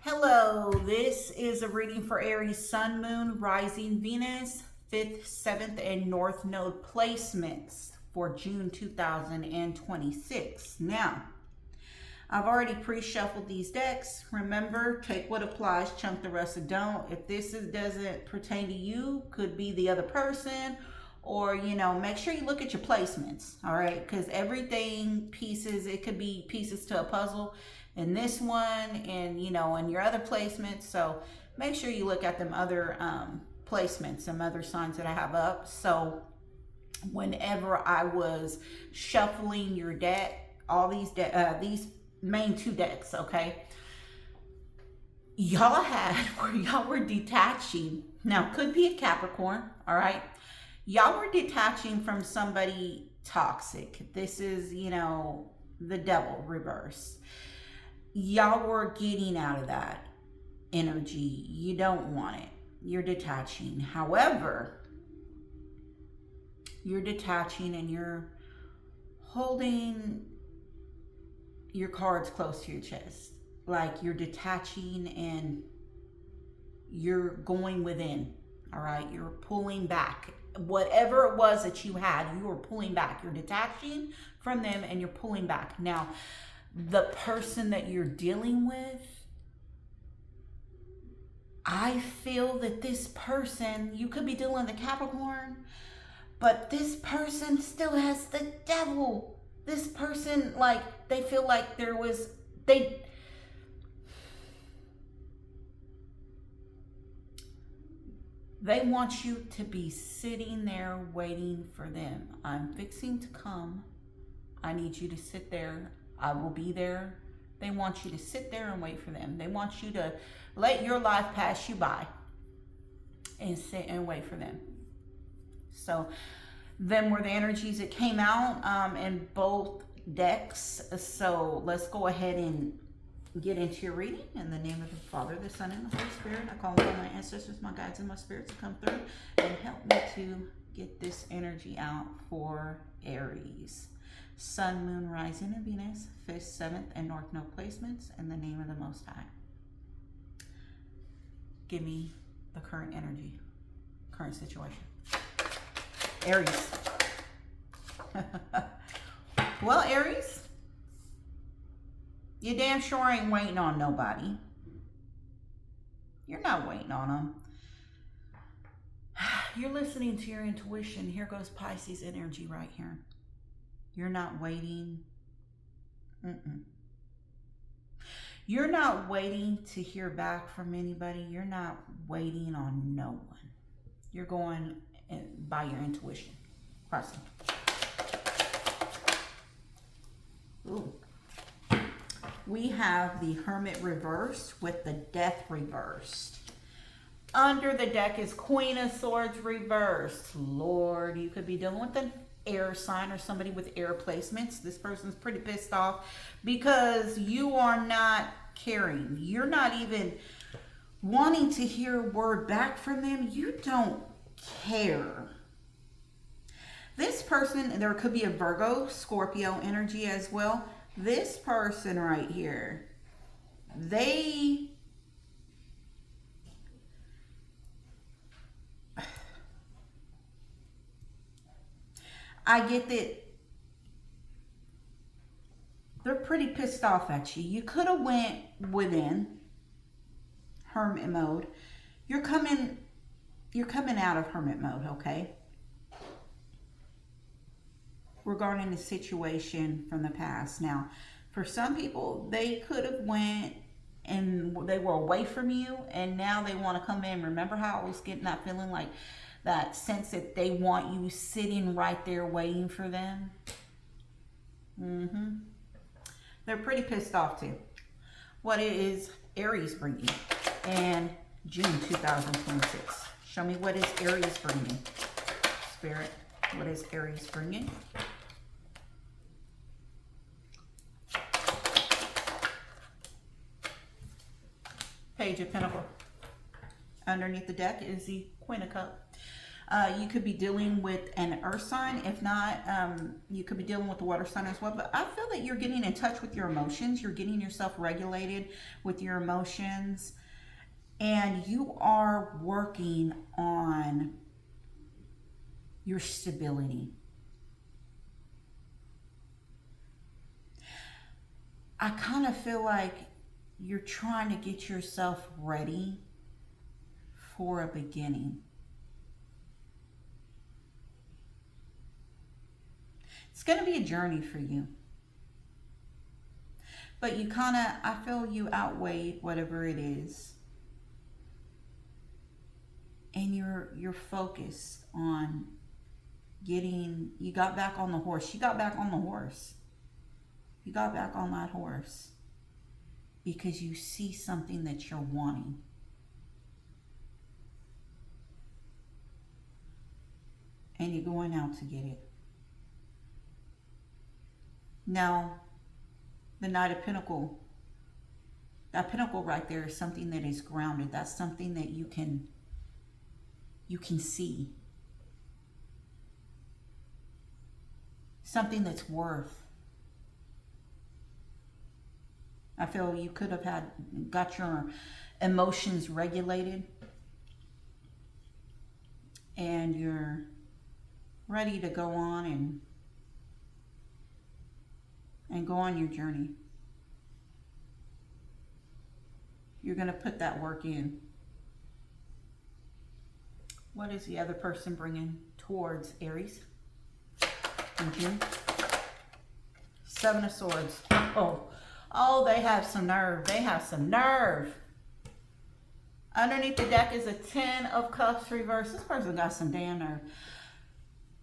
Hello, this is a reading for Aries, Sun, Moon, Rising, Venus, 5th, 7th, and North Node placements for June 2026. Now, I've already pre-shuffled these decks. Remember, take what applies, chunk the rest of don't. If doesn't pertain to you, could be the other person, or, make sure you look at your placements, all right? Because everything pieces, it could be pieces to a puzzle in this one and, in your other placements. So make sure you look at them other placements, some other signs that I have up. So whenever I was shuffling your deck, all these main two decks, okay, y'all had where y'all were detaching. Now, could be a Capricorn, all right? Y'all were detaching from somebody toxic. This is, the devil reverse. Y'all were getting out of that energy. You don't want it. You're detaching. However, you're detaching and you're holding your cards close to your chest. Like you're detaching and you're going within. All right. You're pulling back. Whatever it was that you had, you were pulling back. You're detaching from them and you're pulling back. Now, the person that you're dealing with, I feel that this person, you could be dealing with a Capricorn, but this person still has the devil. This person, like, they feel like they want you to be sitting there waiting for them. I'm fixing to come. I need you to sit there. I will be there. They want you to sit there and wait for them. They want you to let your life pass you by and sit and wait for them. So them were the energies that came out in both decks. So let's go ahead and get into your reading. In the name of the Father, the Son, and the Holy Spirit, I call upon my ancestors, my guides, and my spirits to come through and help me to get this energy out for Aries. Sun, Moon, Rising, and Venus, 5th, 7th, and North Node placements in the name of the Most High. Give me the current energy, current situation. Aries. Well, Aries, you damn sure ain't waiting on nobody. You're not waiting on them. You're listening to your intuition. Here goes Pisces energy right here. You're not waiting. You're not waiting to hear back from anybody. You're not waiting on no one. You're going by your intuition. Crossing. Ooh. We have the Hermit reversed with the Death reversed. Under the deck is Queen of Swords reversed. Lord, you could be dealing with an air sign or somebody with air placements. This person's pretty pissed off because you are not caring. You're not even wanting to hear a word back from them. You don't care. This person, there could be a Virgo, Scorpio energy as well. This person right here, I get that they're pretty pissed off at you. You could have went within hermit mode. You're coming out of hermit mode, okay? Regarding the situation from the past. Now, for some people, they could have went and they were away from you and now they want to come in. Remember how I was getting that feeling, like that sense that they want you sitting right there waiting for them? They're pretty pissed off too. What is Aries bringing in June 2026? Show me what is Aries bringing. Spirit, what is Aries bringing? Page of Pentacles. Underneath the deck is the Queen of Cups. You could be dealing with an earth sign. If not, you could be dealing with the water sign as well. But I feel that you're getting in touch with your emotions. You're getting yourself regulated with your emotions. And you are working on your stability. I kind of feel like you're trying to get yourself ready for a beginning. It's going to be a journey for you. But you kind of, I feel you outweighed whatever it is. And you're focused on getting, you got back on the horse. You got back on the horse. You got back on that horse because you see something that you're wanting. And you're going out to get it. Now, the Knight of Pentacles, that pentacle right there is something that is grounded. That's something that you can see. Something that's worth. I feel you could have got your emotions regulated and you're ready to go on and go on your journey. You're going to put that work in. What is the other person bringing towards Aries? Seven of Swords. Oh, they have some nerve. They have some nerve. Underneath the deck is a 10 of Cups reversed. This person got some damn nerve.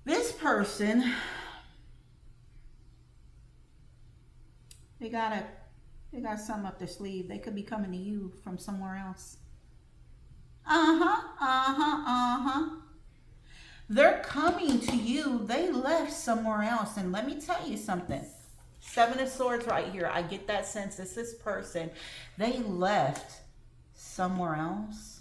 This person, they got something up their sleeve. They could be coming to you from somewhere else. They're coming to you. They left somewhere else. And let me tell you something. Seven of Swords right here. I get that sense. It's this person. They left somewhere else.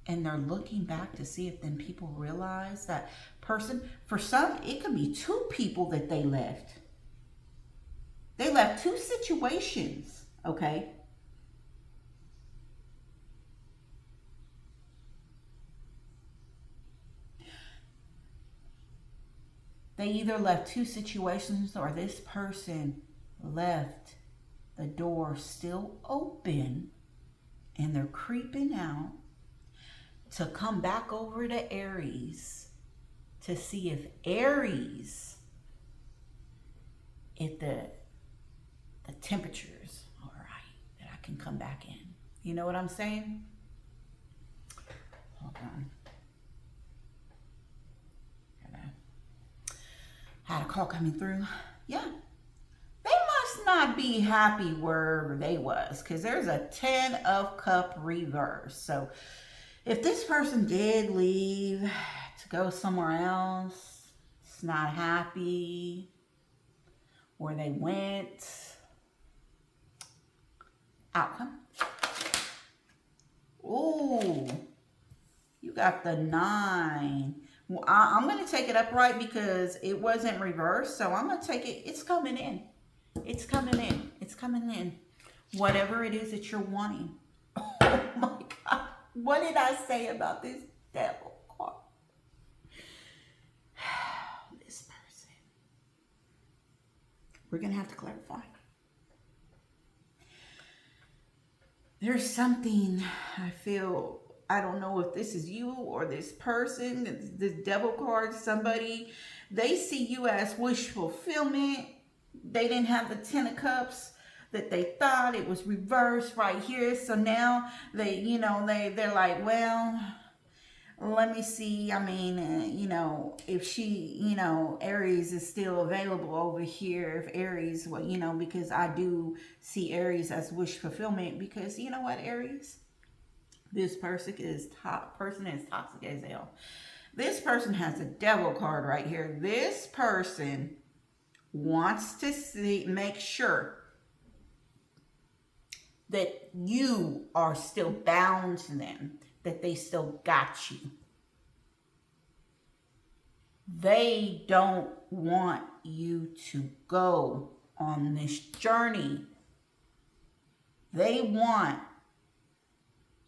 And they're looking back to see if then people realize that person. For some, it could be two people that they left. They left two situations. Okay. They either left two situations or this person left the door still open and they're creeping out to come back over to Aries to see if Aries, if the temperature's all right, that I can come back in. You know what I'm saying? Hold on. Had a call coming through. Yeah. They must not be happy wherever they was because there's a 10 of Cup reverse. So if this person did leave to go somewhere else, it's not happy where they went. Outcome. Ooh, you got the 9. Well, I'm going to take it upright because it wasn't reversed. So I'm going to take it. It's coming in. It's coming in. It's coming in. Whatever it is that you're wanting. Oh my God. What did I say about this devil card? This person. We're going to have to clarify. There's something I feel, I don't know if this is you or this person, this devil card, somebody, they see you as wish fulfillment. They didn't have the 10 of Cups that they thought. It was reversed right here. So now they, they're like, well, let me see. I mean, if she, Aries is still available over here. If Aries, well, because I do see Aries as wish fulfillment because you know what, Aries? This person is toxic as hell. This person has a devil card right here. This person wants to make sure that you are still bound to them, that they still got you. They don't want you to go on this journey. They want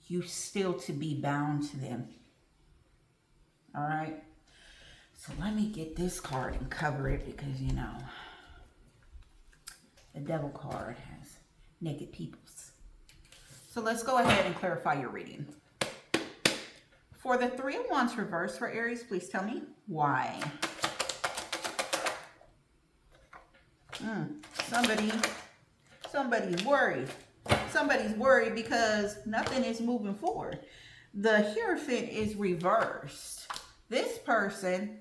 you still to be bound to them. All right? So let me get this card and cover it because, you know, the Devil card has naked peoples. So let's go ahead and clarify your reading. For the Three of Wands reverse for Aries, please tell me why. Somebody's worried. Somebody's worried because nothing is moving forward. The Hierophant is reversed. This person,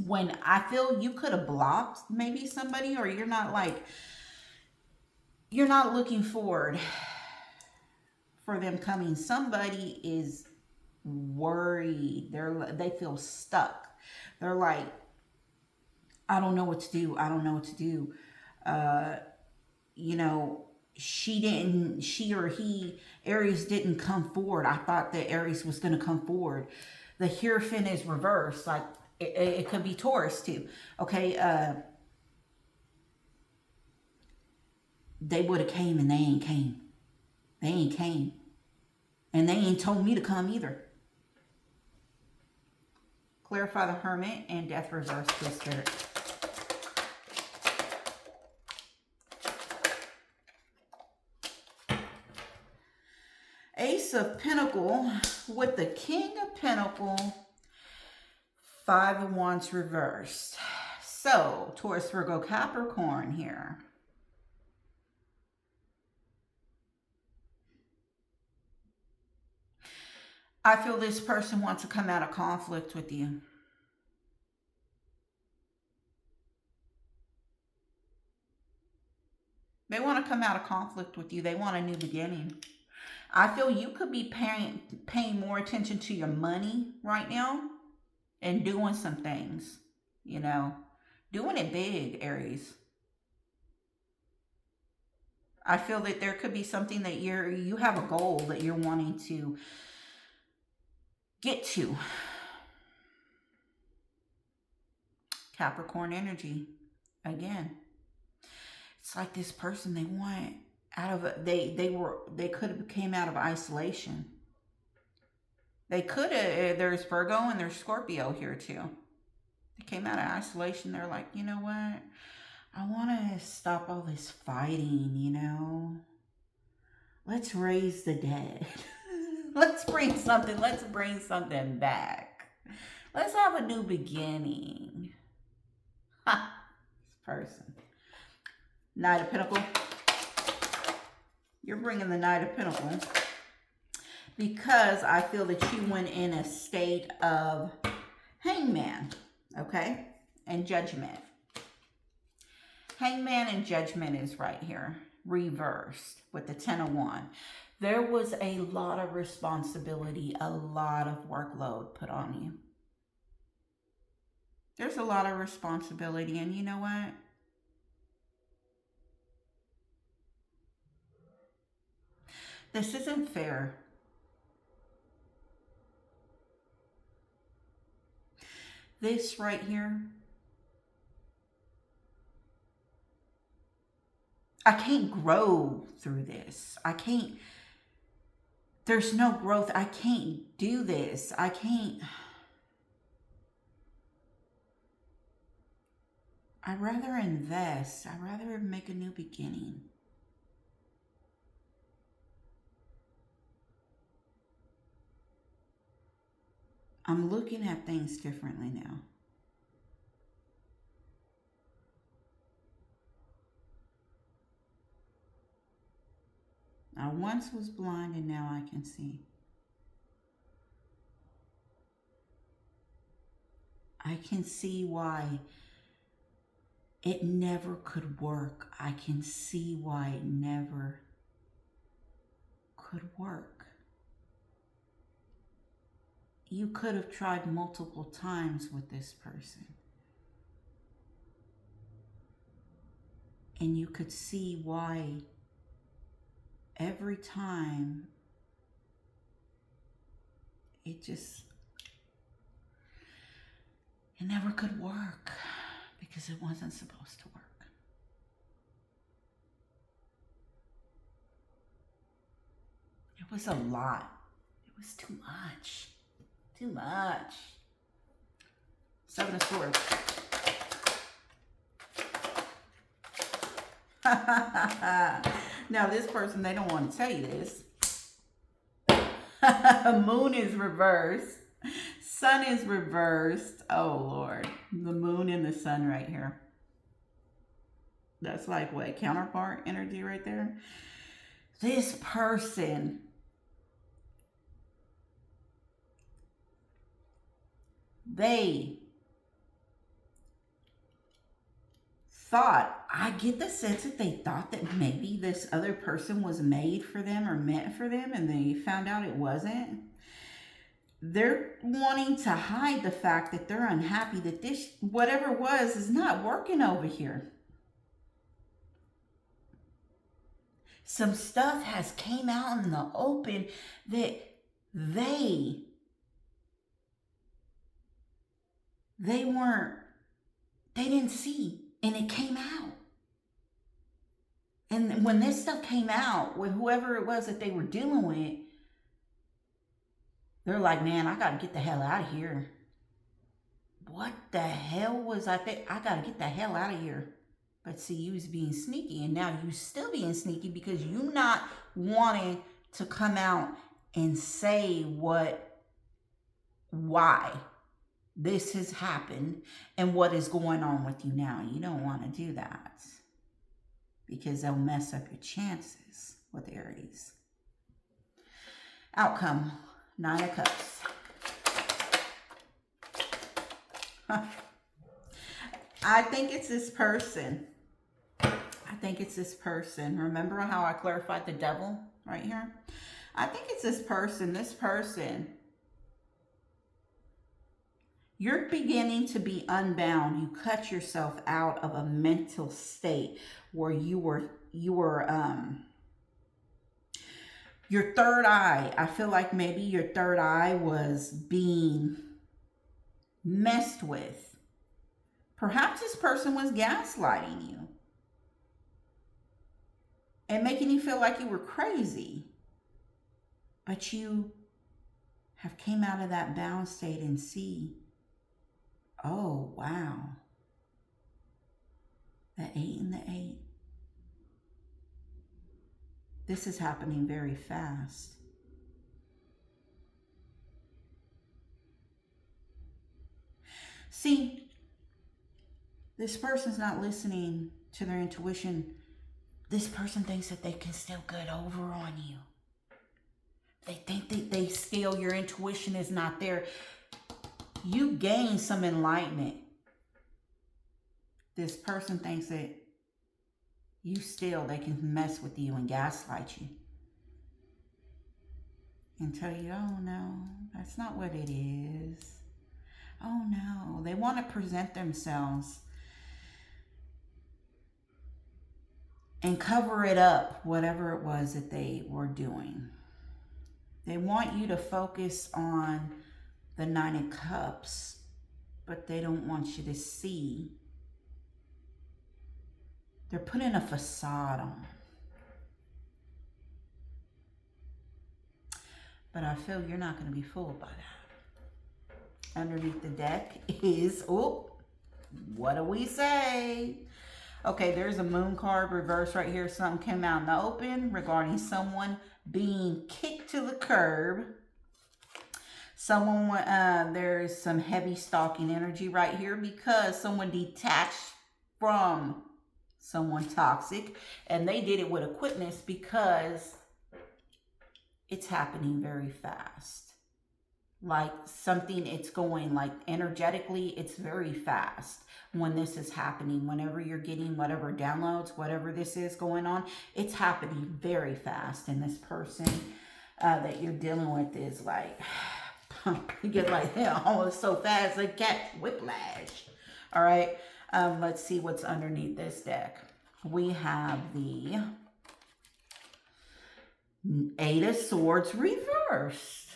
when I feel you could have blocked maybe somebody, or you're not looking forward for them coming. Somebody is worried. They feel stuck. They're like, I don't know what to do. I don't know what to do. You know, she or he, Aries didn't come forward. I thought that Aries was going to come forward. The Hierophant is reversed. Like, it could be Taurus too. Okay. They would have came and they ain't came. They ain't came. And they ain't told me to come either. Clarify the Hermit and Death reverse, please, Spirit. Ace of Pentacle with the King of Pentacle. Five of Wands reversed. So, Taurus, Virgo, Capricorn here. I feel this person wants to come out of conflict with you. They want to come out of conflict with you. They want a new beginning. I feel you could be paying more attention to your money right now and doing some things, you know, doing it big, Aries. I feel that there could be something that you have a goal that you're wanting to get to. Capricorn energy again. It's like this person, they want out of they could have came out of isolation. They could have, there's Virgo and there's Scorpio here too. They came out of isolation. They're like, you know what? I want to stop all this fighting, you know. Let's raise the dead. Let's bring something back. Let's have a new beginning. Ha! This person. Knight of Pentacles. You're bringing the Knight of Pentacles because I feel that you went in a state of Hangman, okay? And Judgment. Hangman and Judgment is right here, reversed with the Ten of Wands. There was a lot of responsibility, a lot of workload put on you. There's a lot of responsibility, and you know what? This isn't fair. This right here, I can't grow through this. I can't, there's no growth. I can't do this. I can't. I'd rather invest. I'd rather make a new beginning. I'm looking at things differently now. I once was blind and now I can see. I can see why it never could work. I can see why it never could work. You could have tried multiple times with this person. And you could see why every time it It never could work because it wasn't supposed to work. It was a lot. It was too much. Too much. Seven of Swords. Now this person, they don't want to tell you this. Moon is reversed. Sun is reversed. Oh Lord. The moon and the sun right here. That's like what? Counterpart energy right there. This person, they thought, I get the sense that they thought that maybe this other person was made for them or meant for them, and they found out it wasn't. They're wanting to hide the fact that they're unhappy that this, whatever was, is not working over here. Some stuff has came out in the open that they didn't see, and it came out. And when this stuff came out with whoever it was that they were dealing with, they're like, man, I got to get the hell out of here. What the hell was I think? I got to get the hell out of here. But see, you was being sneaky, and now you still being sneaky because you not wanting to come out and say why this has happened and what is going on with you now. You don't want to do that because they'll mess up your chances with Aries. Outcome, 9 of Cups. I think it's this person. Remember how I clarified the devil right here? I think it's this person. You're beginning to be unbound. You cut yourself out of a mental state where you were your third eye. I feel like maybe your third eye was being messed with. Perhaps this person was gaslighting you and making you feel like you were crazy. But you have came out of that bound state and see, oh, wow. The 8 and the 8. This is happening very fast. See, this person's not listening to their intuition. This person thinks that they can still get over on you. They think that they still, your intuition is not there. You gain some enlightenment. This person thinks that they can mess with you and gaslight you. And tell you, oh no, that's not what it is. Oh no, they want to present themselves and cover it up, whatever it was that they were doing. They want you to focus on the 9 of Cups, but they don't want you to see. They're putting a facade on. But I feel you're not going to be fooled by that. Underneath the deck is, oh, what do we say? Okay, there's a moon card reverse right here. Something came out in the open regarding someone being kicked to the curb. Someone, there's some heavy stalking energy right here because someone detached from someone toxic, and they did it with a quickness because it's happening very fast. Like something, it's going like energetically, it's very fast when this is happening. Whenever you're getting whatever downloads, whatever this is going on, it's happening very fast. And this person that you're dealing with is like, you get like, yeah, almost so fast, they catch whiplash. All right. Let's see what's underneath this deck. We have the 8 of Swords reversed.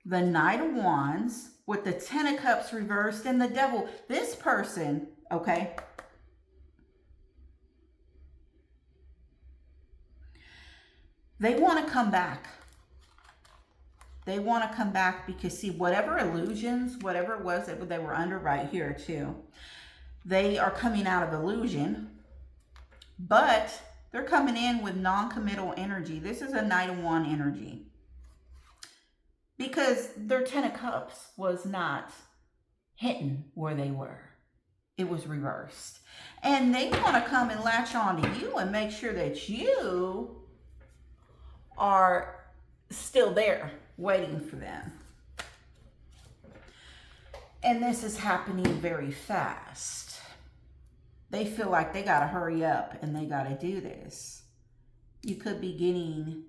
The Knight of Wands, with the Ten of Cups reversed and the Devil. This person, okay, they want to come back. They want to come back because, see, whatever illusions, whatever it was that they were under right here too, they are coming out of illusion, but they're coming in with non-committal energy. This is a Knight of Wands energy. Because their Ten of Cups was not hitting where they were. It was reversed. And they want to come and latch on to you and make sure that you are still there waiting for them. And this is happening very fast. They feel like they got to hurry up and they got to do this. You could be getting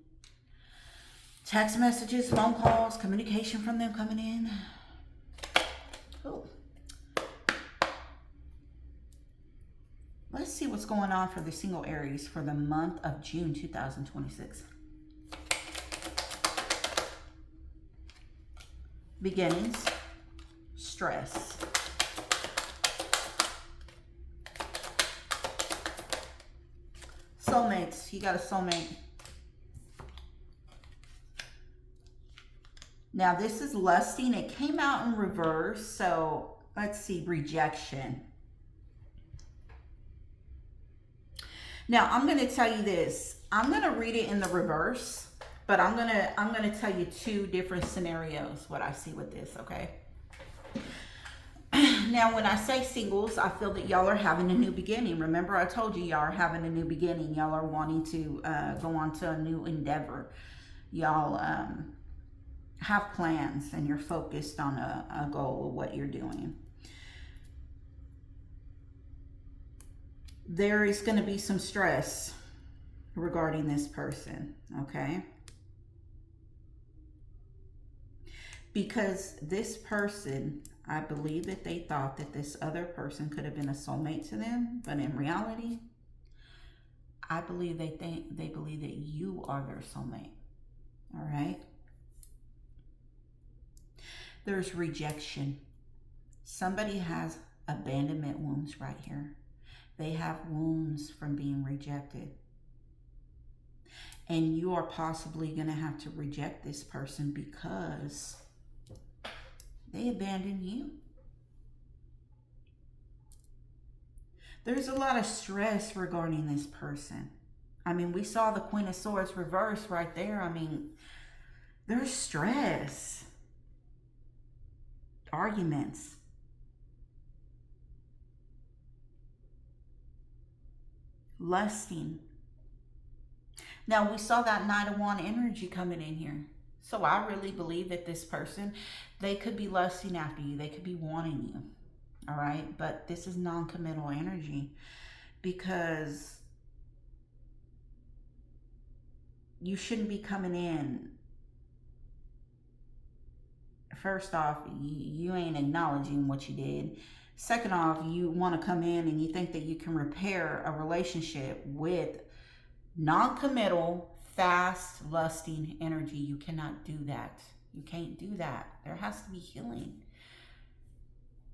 text messages, phone calls, communication from them coming in. Oh. Let's see what's going on for the single Aries for the month of June 2026. Beginnings, stress. Soulmates, you got a soulmate. Now this is lusting. It came out in reverse. So let's see, rejection. Now I'm going to tell you this. I'm going to read it in the reverse, but I'm going to tell you two different scenarios what I see with this, okay? Now when I say singles, I feel that y'all are having a new beginning. Remember I told you y'all are having a new beginning. Y'all are wanting to go on to a new endeavor. Y'all have plans and you're focused on a goal of what you're doing. There is going to be some stress regarding this person, okay? Because this person, I believe that they thought that this other person could have been a soulmate to them, but in reality, I believe they believe that you are their soulmate. All right? There's rejection. Somebody has abandonment wounds right here. They have wounds from being rejected. And you are possibly going to have to reject this person because they abandoned you. There's a lot of stress regarding this person. I mean, we saw the Queen of Swords reverse right there. I mean, there's stress. Arguments. Lusting. Now, we saw that Knight of Wands energy coming in here. So I really believe that this person, they could be lusting after you. They could be wanting you. All right? But this is non-committal energy because you shouldn't be coming in. First off, you ain't acknowledging what you did. Second off, you want to come in and you think that you can repair a relationship with non-committal, fast, lusting energy. You cannot do that. You can't do that. There has to be healing.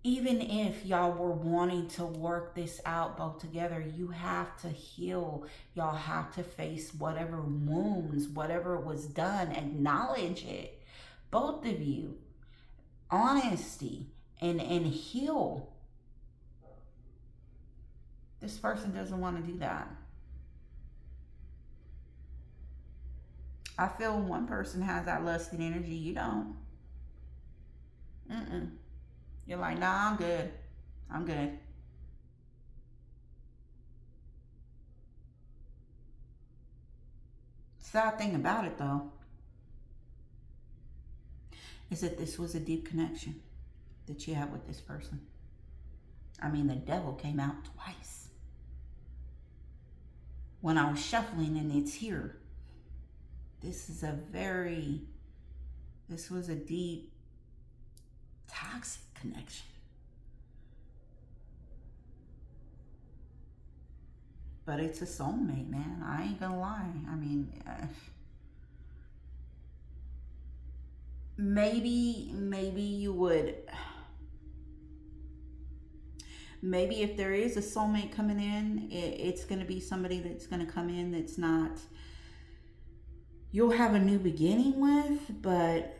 Even if y'all were wanting to work this out both together, you have to heal. Y'all have to face whatever wounds, whatever was done, acknowledge it. Both of you. Honesty and heal. This person doesn't want to do that. I feel one person has that lusting energy, you don't. You're like, nah, I'm good. I'm good. Sad thing about it, though, is that this was a deep connection that you have with this person. I mean, the devil came out twice. When I was shuffling and it's here, this was a deep, toxic connection. But it's a soulmate, man. I ain't gonna lie. I mean, maybe you would, maybe if there is a soulmate coming in, it's going to be somebody that's going to come in that's not, you'll have a new beginning with, but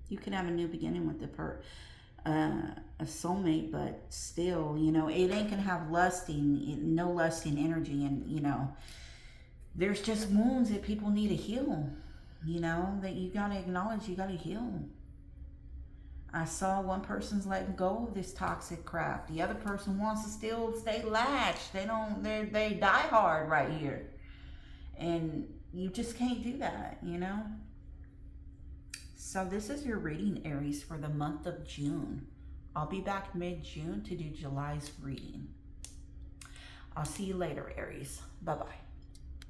you can have a new beginning with a soulmate, but still, you know, it ain't gonna have lusting, no lusting energy, and you know, there's just wounds that people need to heal. You know, that you gotta acknowledge, you gotta heal. I saw one person's letting go of this toxic crap. The other person wants to still stay latched. They die hard right here. And you just can't do that, you know? So this is your reading, Aries, for the month of June. I'll be back mid-June to do July's reading. I'll see you later, Aries. Bye-bye.